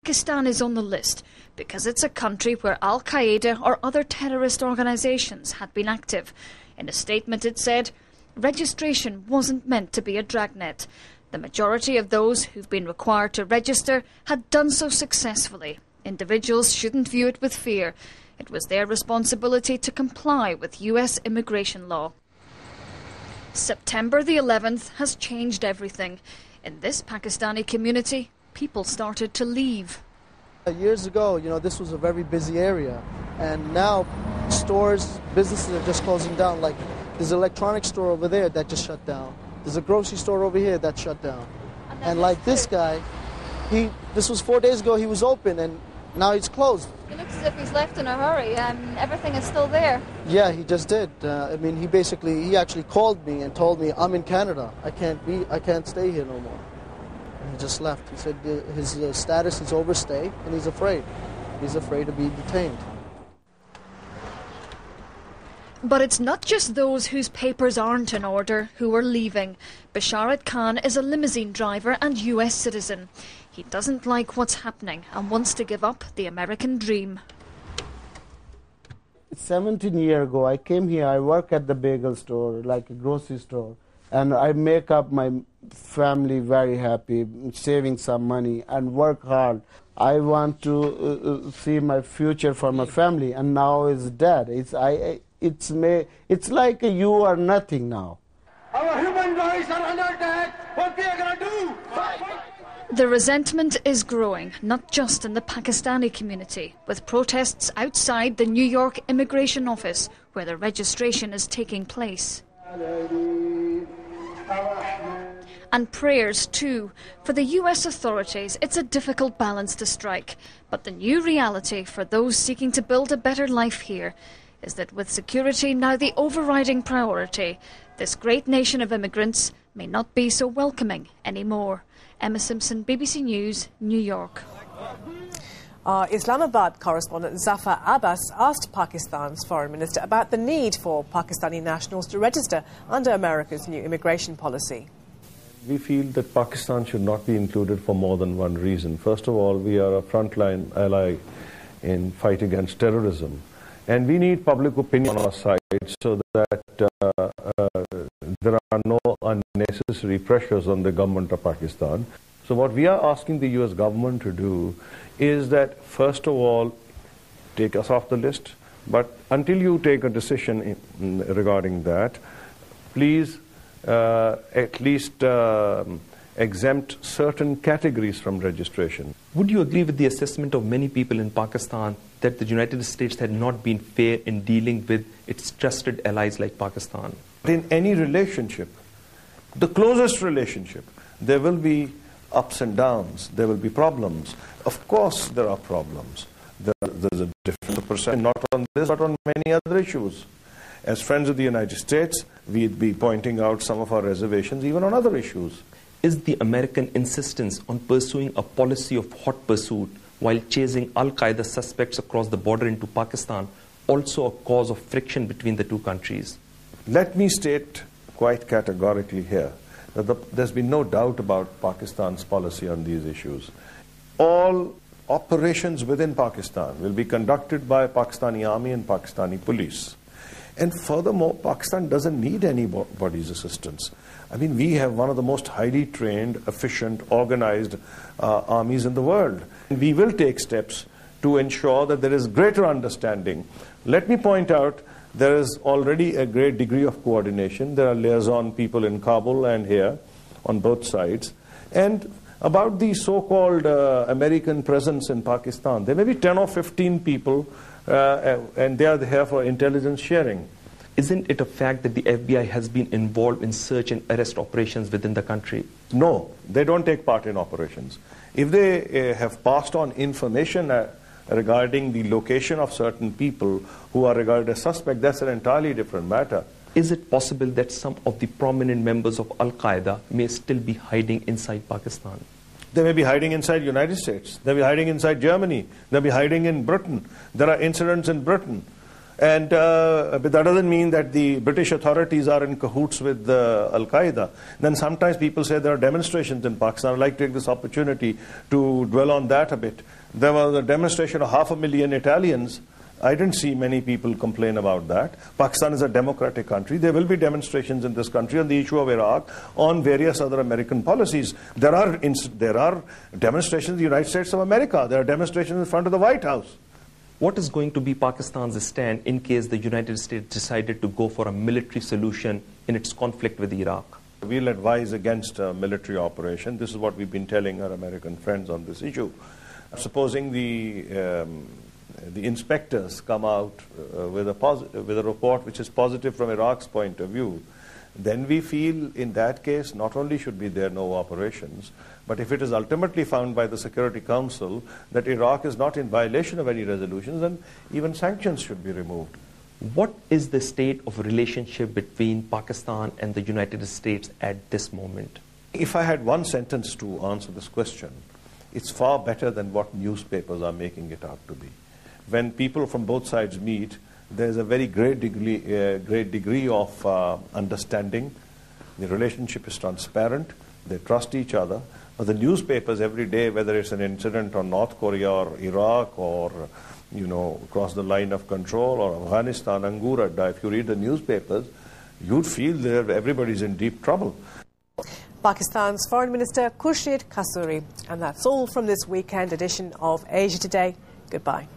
Pakistan is on the list because it's a country where Al-Qaeda or other terrorist organisations had been active. In a statement it said, registration wasn't meant to be a dragnet. The majority of those who've been required to register had done so successfully. Individuals shouldn't view it with fear. It was their responsibility to comply with US immigration law. September the 11th has changed everything. In this Pakistani community, people started to leave. Years ago, this was a very busy area, and now stores, businesses are just closing down. Like, there's an electronics store over there that just shut down. There's a grocery store over here that shut down. And like this guy, this was 4 days ago, he was open, and now he's closed. It looks as if he's left in a hurry. Everything is still there. Yeah, he just did. He actually called me and told me, I'm in Canada. I can't stay here no more. And he just left. He said his status is overstay, and he's afraid. He's afraid to be detained. But it's not just those whose papers aren't in order who are leaving. Basharat Khan is a limousine driver and US citizen. He doesn't like what's happening and wants to give up the American dream. 17 years ago, I came here. I work at the bagel store, like a grocery store, and I make up my family very happy, saving some money and work hard. I want to see my future for my family, and now it's dead. It's like you are nothing now. Our human rights are under attack. What we are going to do? The resentment is growing, not just in the Pakistani community, with protests outside the New York immigration office, where the registration is taking place. And prayers too. For the US authorities, it's a difficult balance to strike. But the new reality for those seeking to build a better life here is that with security now the overriding priority, this great nation of immigrants may not be so welcoming anymore. Emma Simpson, BBC News, New York. Our Islamabad correspondent Zafar Abbas asked Pakistan's foreign minister about the need for Pakistani nationals to register under America's new immigration policy. We feel that Pakistan should not be included for more than one reason. First of all, we are a frontline ally in fight against terrorism. And we need public opinion on our side so that there are no unnecessary pressures on the government of Pakistan. So what we are asking the US government to do is that, first of all, take us off the list. But until you take a decision regarding that, please at least exempt certain categories from registration. Would you agree with the assessment of many people in Pakistan that the United States had not been fair in dealing with its trusted allies like Pakistan? In any relationship, the closest relationship, there will be ups and downs, there will be problems. Of course there are problems. There's a different perception, not on this but on many other issues. As friends of the United States, we'd be pointing out some of our reservations even on other issues. Is the American insistence on pursuing a policy of hot pursuit while chasing Al-Qaeda suspects across the border into Pakistan also a cause of friction between the two countries? Let me state quite categorically here that there's been no doubt about Pakistan's policy on these issues. All operations within Pakistan will be conducted by Pakistani army and Pakistani police. And furthermore, Pakistan doesn't need anybody's assistance. I mean, we have one of the most highly trained, efficient, organized armies in the world. And we will take steps to ensure that there is greater understanding. Let me point out, there is already a great degree of coordination. There are liaison people in Kabul and here on both sides. And about the so-called American presence in Pakistan, there may be 10 or 15 people and they are here for intelligence sharing. Isn't it a fact that the FBI has been involved in search and arrest operations within the country? No, they don't take part in operations. If they have passed on information regarding the location of certain people who are regarded as suspect, that's an entirely different matter. Is it possible that some of the prominent members of Al-Qaeda may still be hiding inside Pakistan? They may be hiding inside the United States. They may be hiding inside Germany. They may be hiding in Britain. There are incidents in Britain. But that doesn't mean that the British authorities are in cahoots with Al-Qaeda. Then sometimes people say there are demonstrations in Pakistan. I'd like to take this opportunity to dwell on that a bit. There was a demonstration of 500,000 Italians. I didn't see many people complain about that. Pakistan is a democratic country. There will be demonstrations in this country on the issue of Iraq, on various other American policies. There are demonstrations in the United States of America. There are demonstrations in front of the White House. What is going to be Pakistan's stand in case the United States decided to go for a military solution in its conflict with Iraq? We'll advise against a military operation. This is what we've been telling our American friends on this issue. Supposing the inspectors come out with a report which is positive from Iraq's point of view, then we feel in that case not only should be there no operations, but if it is ultimately found by the Security Council that Iraq is not in violation of any resolutions, then even sanctions should be removed. What is the state of relationship between Pakistan and the United States at this moment? If I had one sentence to answer this question, it's far better than what newspapers are making it out to be. When people from both sides meet, there's a very great degree of understanding. The relationship is transparent. They trust each other. But the newspapers every day, whether it's an incident on North Korea or Iraq or, across the line of control or Afghanistan, Angur Adda, if you read the newspapers, you'd feel that everybody's in deep trouble. Pakistan's Foreign Minister Khurshid Kasuri. And that's all from this weekend edition of Asia Today. Goodbye.